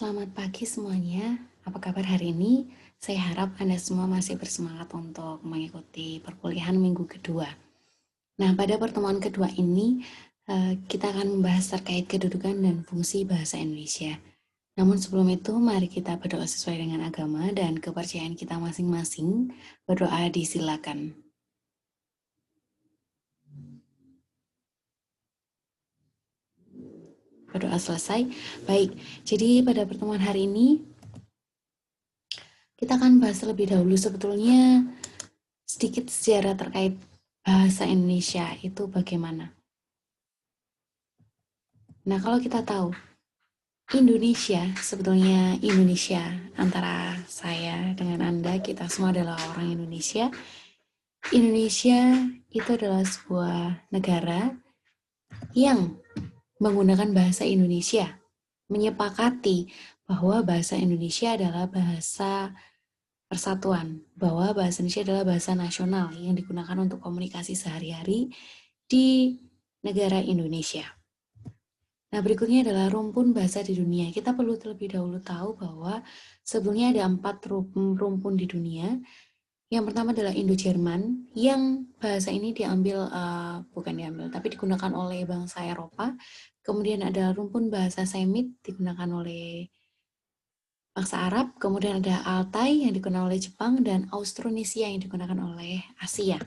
Selamat pagi semuanya. Apa kabar hari ini? Saya harap Anda semua masih bersemangat untuk mengikuti perkuliahan minggu kedua. Nah, pada pertemuan kedua ini, kita akan membahas terkait kedudukan dan fungsi bahasa Indonesia. Namun sebelum itu, mari kita berdoa sesuai dengan agama dan kepercayaan kita masing-masing. Berdoa disilakan. Berdoa selesai. Baik, jadi pada pertemuan hari ini, kita akan bahas terlebih dahulu sebetulnya sedikit sejarah terkait bahasa Indonesia itu bagaimana. Nah, kalau kita tahu Indonesia, sebetulnya Indonesia antara saya dengan Anda, kita semua adalah orang Indonesia. Indonesia itu adalah sebuah negara yang menggunakan bahasa Indonesia, menyepakati bahwa bahasa Indonesia adalah bahasa persatuan, bahwa bahasa Indonesia adalah bahasa nasional yang digunakan untuk komunikasi sehari-hari di negara Indonesia. Nah, berikutnya adalah rumpun bahasa di dunia. Kita perlu terlebih dahulu tahu bahwa sebelumnya ada 4 rumpun di dunia. Yang pertama adalah Indo-Jerman, yang bahasa ini bukan diambil, tapi digunakan oleh bangsa Eropa. Kemudian ada rumpun bahasa Semit, digunakan oleh bangsa Arab. Kemudian ada Altai, yang digunakan oleh Jepang, dan Austronesia, yang digunakan oleh Asia.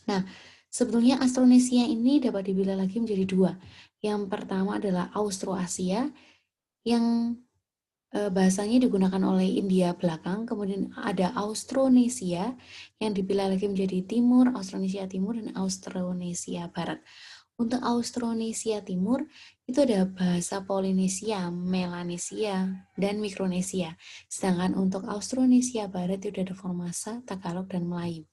Nah, sebetulnya Austronesia ini dapat dibelah lagi menjadi dua. Yang pertama adalah Austroasia, yang bahasanya digunakan oleh India belakang, kemudian ada Austronesia, yang dibelah lagi menjadi Timur, Austronesia Timur, dan Austronesia Barat. Untuk Austronesia Timur, itu ada bahasa Polinesia, Melanesia, dan Mikronesia. Sedangkan untuk Austronesia Barat itu ada Formosa, Tagalog, dan Melayu.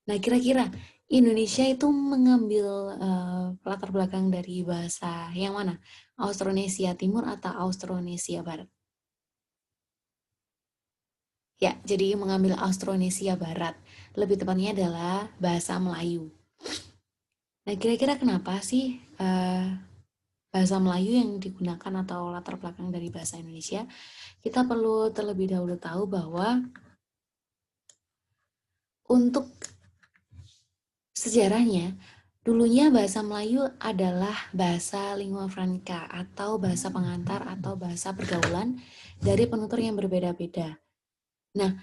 Nah, kira-kira Indonesia itu mengambil latar belakang dari bahasa yang mana? Austronesia Timur atau Austronesia Barat? Ya, jadi mengambil Austronesia Barat. Lebih tepatnya adalah bahasa Melayu. Nah, kira-kira kenapa sih bahasa Melayu yang digunakan atau latar belakang dari bahasa Indonesia? Kita perlu terlebih dahulu tahu bahwa untuk sejarahnya, dulunya bahasa Melayu adalah bahasa lingua franca atau bahasa pengantar atau bahasa pergaulan dari penutur yang berbeda-beda. Nah,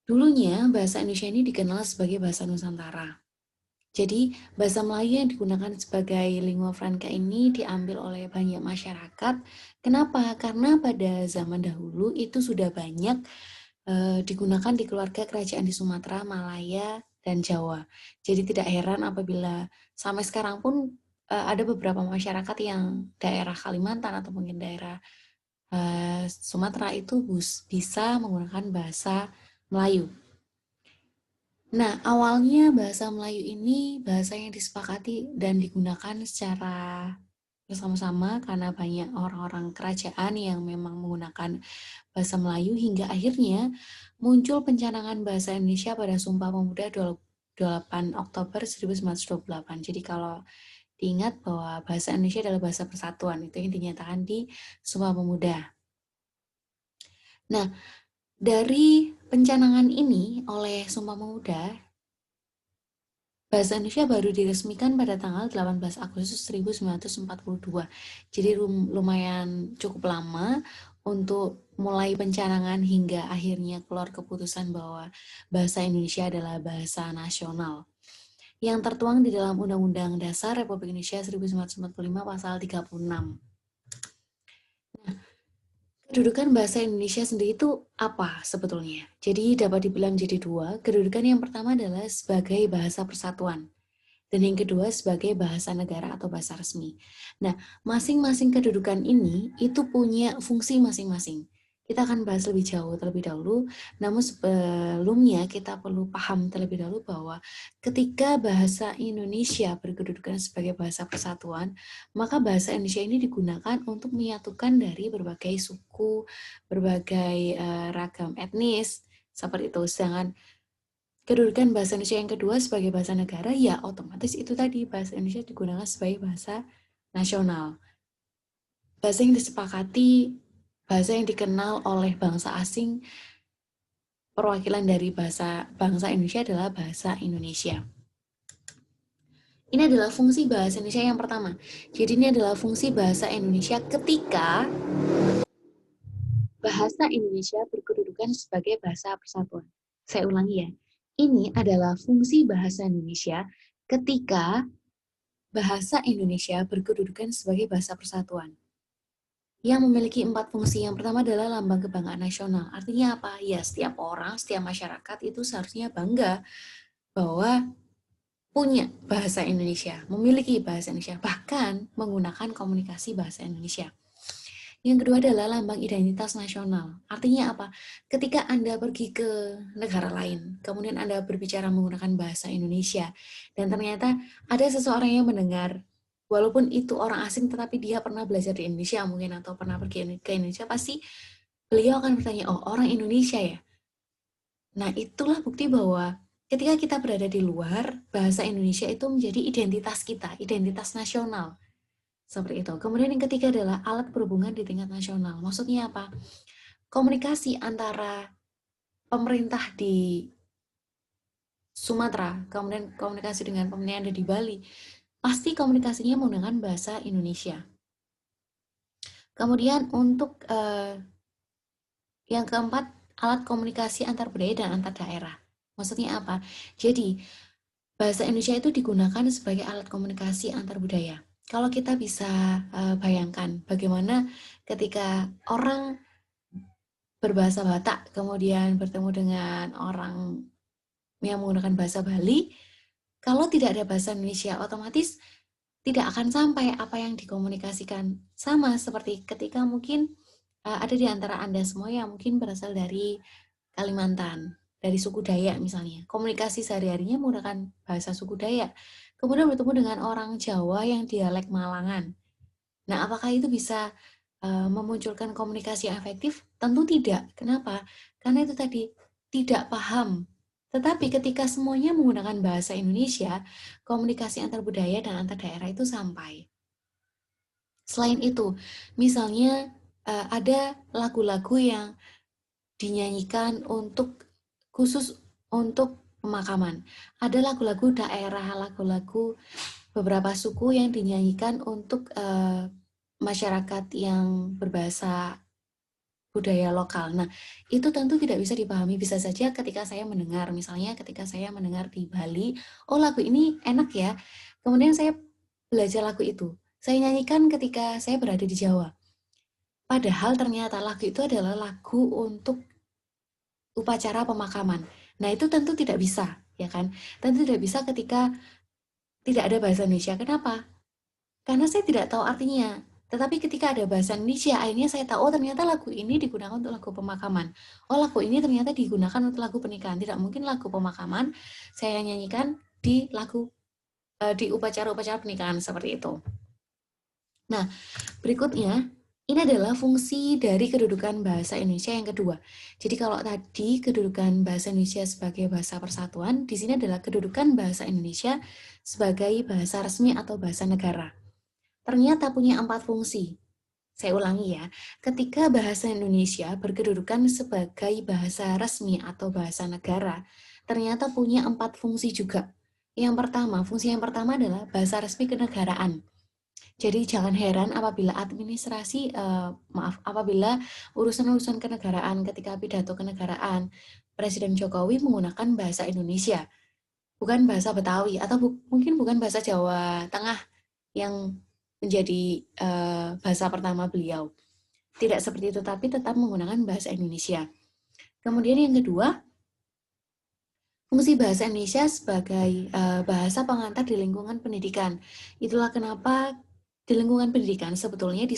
dulunya bahasa Indonesia ini dikenal sebagai bahasa Nusantara. Jadi, bahasa Melayu yang digunakan sebagai lingua franca ini diambil oleh banyak masyarakat. Kenapa? Karena pada zaman dahulu itu sudah banyak digunakan di keluarga kerajaan di Sumatera, Malaya, dan Jawa. Jadi tidak heran apabila sampai sekarang pun ada beberapa masyarakat yang daerah Kalimantan atau mungkin daerah Sumatera itu bisa menggunakan bahasa Melayu. Nah, awalnya bahasa Melayu ini bahasa yang disepakati dan digunakan secara bersama-sama karena banyak orang-orang kerajaan yang memang menggunakan bahasa Melayu hingga akhirnya muncul pencanangan bahasa Indonesia pada Sumpah Pemuda 28 Oktober 1928. Jadi kalau diingat bahwa bahasa Indonesia adalah bahasa persatuan, itu yang dinyatakan di Sumpah Pemuda. Nah, dari pencanangan ini oleh Sumpah Pemuda, bahasa Indonesia baru diresmikan pada tanggal 18 Agustus 1942. Jadi lumayan cukup lama untuk mulai pencanangan hingga akhirnya keluar keputusan bahwa bahasa Indonesia adalah bahasa nasional. Yang tertuang di dalam Undang-Undang Dasar Republik Indonesia 1945 pasal 36. Kedudukan bahasa Indonesia sendiri itu apa sebetulnya? Jadi dapat dibilang jadi dua. Kedudukan yang pertama adalah sebagai bahasa persatuan. Dan yang kedua sebagai bahasa negara atau bahasa resmi. Nah, masing-masing kedudukan ini itu punya fungsi masing-masing. Kita akan bahas lebih jauh terlebih dahulu, namun sebelumnya kita perlu paham terlebih dahulu bahwa ketika bahasa Indonesia berkedudukan sebagai bahasa persatuan, maka bahasa Indonesia ini digunakan untuk menyatukan dari berbagai suku, berbagai ragam etnis, seperti itu. Sedangkan kedudukan bahasa Indonesia yang kedua sebagai bahasa negara, ya otomatis itu tadi bahasa Indonesia digunakan sebagai bahasa nasional. bahasa yang disepakati, bahasa yang dikenal oleh bangsa asing, perwakilan dari bangsa Indonesia adalah bahasa Indonesia. Ini adalah fungsi bahasa Indonesia yang pertama. Jadi ini adalah fungsi bahasa Indonesia ketika bahasa Indonesia berkedudukan sebagai bahasa persatuan. Saya ulangi ya. Ini adalah fungsi bahasa Indonesia ketika bahasa Indonesia berkedudukan sebagai bahasa persatuan. Yang memiliki 4 fungsi. Yang pertama adalah lambang kebanggaan nasional. Artinya apa? Ya, setiap orang, setiap masyarakat itu seharusnya bangga bahwa punya bahasa Indonesia, memiliki bahasa Indonesia, bahkan menggunakan komunikasi bahasa Indonesia. Yang kedua adalah lambang identitas nasional. Artinya apa? Ketika Anda pergi ke negara lain, kemudian Anda berbicara menggunakan bahasa Indonesia, dan ternyata ada seseorang yang mendengar, walaupun itu orang asing, tetapi dia pernah belajar di Indonesia mungkin, atau pernah pergi ke Indonesia, pasti beliau akan bertanya, oh orang Indonesia ya? Nah itulah bukti bahwa ketika kita berada di luar, bahasa Indonesia itu menjadi identitas kita, identitas nasional. Seperti itu. Kemudian yang ketiga adalah alat berhubungan di tingkat nasional. Maksudnya apa? Komunikasi antara pemerintah di Sumatera, kemudian komunikasi dengan pemerintah yang ada di Bali, pasti komunikasinya menggunakan bahasa Indonesia. Kemudian untuk yang keempat, alat komunikasi antar budaya dan antar daerah. Maksudnya apa? Jadi, bahasa Indonesia itu digunakan sebagai alat komunikasi antar budaya. Kalau kita bisa bayangkan bagaimana ketika orang berbahasa Batak, kemudian bertemu dengan orang yang menggunakan bahasa Bali, kalau tidak ada bahasa Indonesia, otomatis tidak akan sampai apa yang dikomunikasikan. Sama seperti ketika mungkin ada di antara Anda semua yang mungkin berasal dari Kalimantan, dari suku Dayak misalnya. Komunikasi sehari-harinya menggunakan bahasa suku Dayak. Kemudian bertemu dengan orang Jawa yang dialek Malangan. Nah, apakah itu bisa memunculkan komunikasi yang efektif? Tentu tidak. Kenapa? Karena itu tadi tidak paham. Tetapi ketika semuanya menggunakan bahasa Indonesia, komunikasi antar budaya dan antar daerah itu sampai. Selain itu, misalnya ada lagu-lagu yang dinyanyikan khusus untuk pemakaman. Ada lagu-lagu daerah, lagu-lagu beberapa suku yang dinyanyikan untuk masyarakat yang berbahasa budaya lokal. Nah, itu tentu tidak bisa dipahami. Bisa saja ketika saya mendengar, misalnya ketika saya mendengar di Bali, oh lagu ini enak ya. Kemudian saya belajar lagu itu. Saya nyanyikan ketika saya berada di Jawa. Padahal ternyata lagu itu adalah lagu untuk upacara pemakaman. Nah, itu tentu tidak bisa, ya kan? Tentu tidak bisa ketika tidak ada bahasa Indonesia. Kenapa? Karena saya tidak tahu artinya. Tetapi ketika ada bahasa Indonesia, akhirnya saya tahu, oh ternyata lagu ini digunakan untuk lagu pemakaman. Oh lagu ini ternyata digunakan untuk lagu pernikahan. Tidak mungkin lagu pemakaman saya nyanyikan di di upacara-upacara pernikahan seperti itu. Nah, berikutnya, ini adalah fungsi dari kedudukan bahasa Indonesia yang kedua. Jadi kalau tadi kedudukan bahasa Indonesia sebagai bahasa persatuan, di sini adalah kedudukan bahasa Indonesia sebagai bahasa resmi atau bahasa negara. Ternyata punya 4 fungsi. Saya ulangi ya, ketika bahasa Indonesia berkedudukan sebagai bahasa resmi atau bahasa negara, ternyata punya 4 fungsi juga. Fungsi yang pertama adalah bahasa resmi kenegaraan. Jadi jangan heran apabila apabila urusan-urusan kenegaraan ketika pidato kenegaraan, Presiden Jokowi menggunakan bahasa Indonesia, bukan bahasa Betawi, atau mungkin bukan bahasa Jawa Tengah yang menjadi bahasa pertama beliau. Tidak seperti itu, tapi tetap menggunakan bahasa Indonesia. Kemudian yang kedua, fungsi bahasa Indonesia sebagai bahasa pengantar di lingkungan pendidikan. Itulah kenapa di lingkungan pendidikan sebetulnya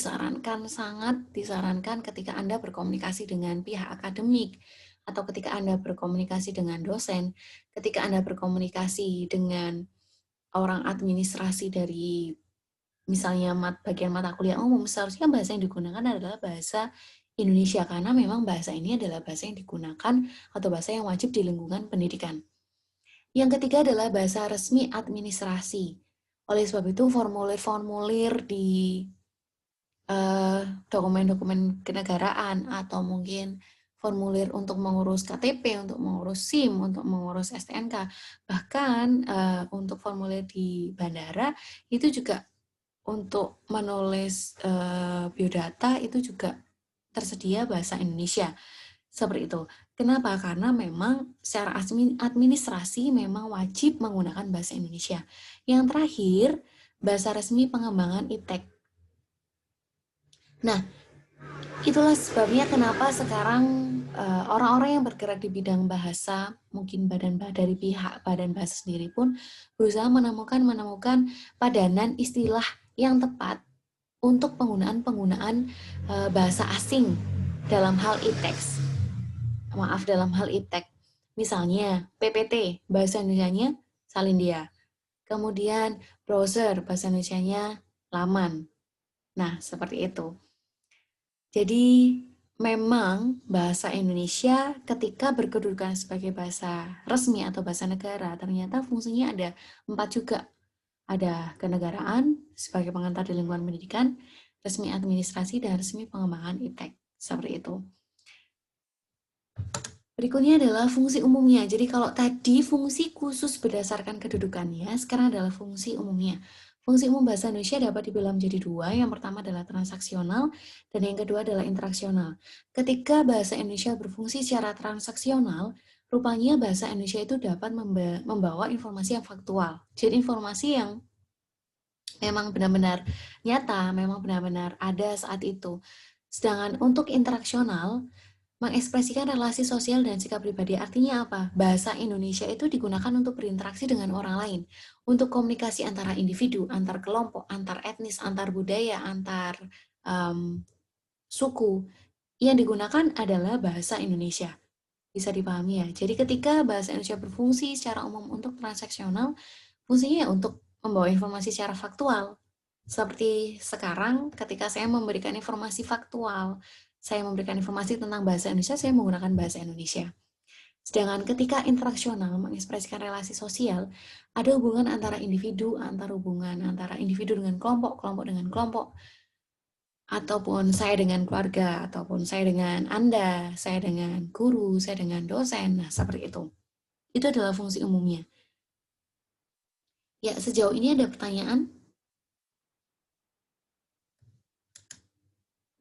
sangat disarankan ketika Anda berkomunikasi dengan pihak akademik, atau ketika Anda berkomunikasi dengan dosen, ketika Anda berkomunikasi dengan orang administrasi dari misalnya bagian mata kuliah umum, seharusnya bahasa yang digunakan adalah bahasa Indonesia, karena memang bahasa ini adalah bahasa yang digunakan atau bahasa yang wajib di lingkungan pendidikan. Yang ketiga adalah bahasa resmi administrasi. Oleh sebab itu, formulir-formulir di dokumen-dokumen kenegaraan atau mungkin formulir untuk mengurus KTP, untuk mengurus SIM, untuk mengurus STNK, bahkan untuk formulir di bandara itu juga untuk menulis biodata itu juga tersedia bahasa Indonesia. Seperti itu. Kenapa? Karena memang secara administrasi memang wajib menggunakan bahasa Indonesia. Yang terakhir, bahasa resmi pengembangan iptek. Nah, itulah sebabnya kenapa sekarang orang-orang yang bergerak di bidang bahasa, mungkin dari pihak badan bahasa sendiri pun berusaha menemukan padanan istilah yang tepat untuk penggunaan bahasa asing dalam hal iptek. Dalam hal iptek. Misalnya PPT, bahasa Indonesianya Salindia. Kemudian browser, bahasa Indonesianya laman. Nah, seperti itu. Jadi memang bahasa Indonesia ketika berkedudukan sebagai bahasa resmi atau bahasa negara, ternyata fungsinya ada 4 juga. Ada kenegaraan sebagai pengantar di lingkungan pendidikan, resmi administrasi, dan resmi pengembangan iptek. Seperti itu. Berikutnya adalah fungsi umumnya. Jadi kalau tadi fungsi khusus berdasarkan kedudukannya, sekarang adalah fungsi umumnya. Fungsi umum bahasa Indonesia dapat dibelah menjadi 2. Yang pertama adalah transaksional, dan yang kedua adalah interaksional. Ketika bahasa Indonesia berfungsi secara transaksional, rupanya bahasa Indonesia itu dapat membawa informasi yang faktual. Jadi informasi yang memang benar-benar nyata, memang benar-benar ada saat itu. Sedangkan untuk interaksional, mengekspresikan relasi sosial dan sikap pribadi. Artinya apa? Bahasa Indonesia itu digunakan untuk berinteraksi dengan orang lain, untuk komunikasi antara individu, antar kelompok, antar etnis, antar budaya, antar suku. Yang digunakan adalah bahasa Indonesia. Bisa dipahami ya. Jadi ketika bahasa Indonesia berfungsi secara umum untuk transaksional, fungsinya ya untuk membawa informasi secara faktual. Seperti sekarang ketika saya memberikan informasi faktual, saya memberikan informasi tentang bahasa Indonesia, saya menggunakan bahasa Indonesia. Sedangkan ketika interaksional mengekspresikan relasi sosial, ada hubungan antara individu, hubungan antara individu dengan kelompok, kelompok dengan kelompok, ataupun saya dengan keluarga, ataupun saya dengan Anda, saya dengan guru, saya dengan dosen. Nah, seperti itu. Itu adalah fungsi umumnya. Ya, sejauh ini ada pertanyaan?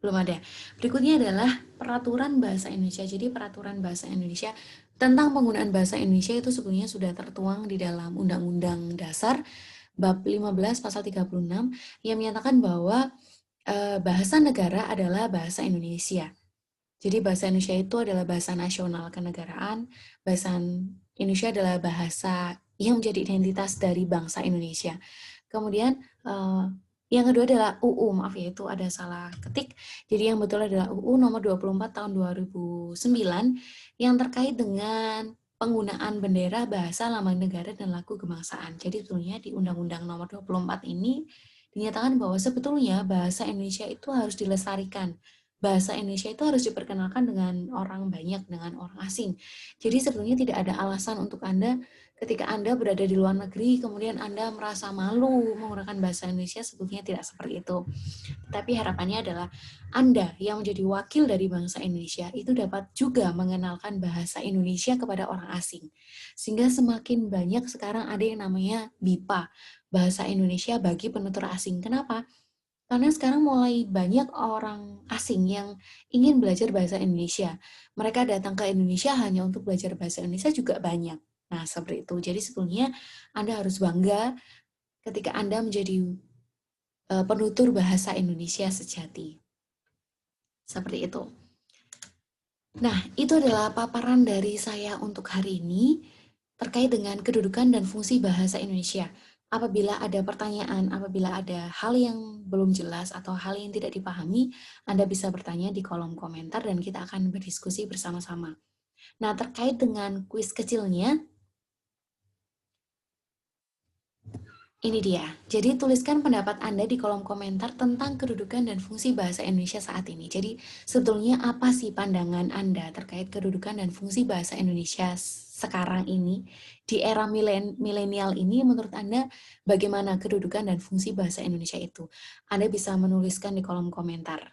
Belum ada. Berikutnya adalah peraturan bahasa Indonesia. Jadi peraturan bahasa Indonesia tentang penggunaan bahasa Indonesia itu sebenarnya sudah tertuang di dalam Undang-Undang Dasar bab 15 pasal 36 yang menyatakan bahwa bahasa negara adalah bahasa Indonesia. Jadi bahasa Indonesia itu adalah bahasa nasional kenegaraan. Bahasa Indonesia adalah bahasa yang menjadi identitas dari bangsa Indonesia. Kemudian yang kedua adalah UU, maaf ya itu ada salah ketik. Jadi yang betul adalah UU nomor 24 tahun 2009 yang terkait dengan penggunaan bendera, bahasa, lambang negara, dan lagu kebangsaan. Jadi sebetulnya di Undang-Undang nomor 24 ini dinyatakan bahwa sebetulnya bahasa Indonesia itu harus dilestarikan. Bahasa Indonesia itu harus diperkenalkan dengan orang banyak, dengan orang asing. Jadi sebetulnya tidak ada alasan untuk Anda ketika Anda berada di luar negeri, kemudian Anda merasa malu menggunakan bahasa Indonesia, sebetulnya tidak seperti itu. Tapi harapannya adalah Anda yang menjadi wakil dari bangsa Indonesia itu dapat juga mengenalkan bahasa Indonesia kepada orang asing. Sehingga semakin banyak sekarang ada yang namanya BIPA, Bahasa Indonesia bagi Penutur Asing. Kenapa? Karena sekarang mulai banyak orang asing yang ingin belajar bahasa Indonesia. Mereka datang ke Indonesia hanya untuk belajar bahasa Indonesia juga banyak. Nah, seperti itu. Jadi sebetulnya Anda harus bangga ketika Anda menjadi penutur bahasa Indonesia sejati. Seperti itu. Nah, itu adalah paparan dari saya untuk hari ini terkait dengan kedudukan dan fungsi bahasa Indonesia. Apabila ada pertanyaan, apabila ada hal yang belum jelas atau hal yang tidak dipahami, Anda bisa bertanya di kolom komentar dan kita akan berdiskusi bersama-sama. Nah, terkait dengan kuis kecilnya, ini dia. Jadi tuliskan pendapat Anda di kolom komentar tentang kedudukan dan fungsi bahasa Indonesia saat ini. Jadi sebetulnya apa sih pandangan Anda terkait kedudukan dan fungsi bahasa Indonesia sekarang ini, di era milenial ini, menurut Anda bagaimana kedudukan dan fungsi bahasa Indonesia itu? Anda bisa menuliskan di kolom komentar.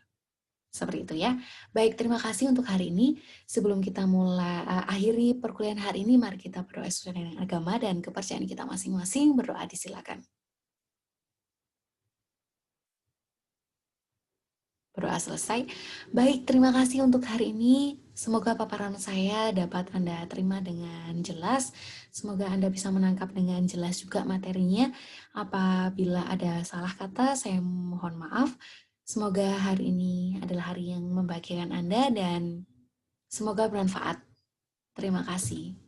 Seperti itu ya. Baik, terima kasih untuk hari ini. Sebelum kita mulai akhiri perkuliahan hari ini, mari kita berdoa sesuai dengan agama dan kepercayaan kita masing-masing. Berdoa disilakan. Berdoa selesai. Baik, terima kasih untuk hari ini. Semoga paparan saya dapat Anda terima dengan jelas. Semoga Anda bisa menangkap dengan jelas juga materinya. Apabila ada salah kata, saya mohon maaf. Semoga hari ini adalah hari yang membahagiakan Anda dan semoga bermanfaat. Terima kasih.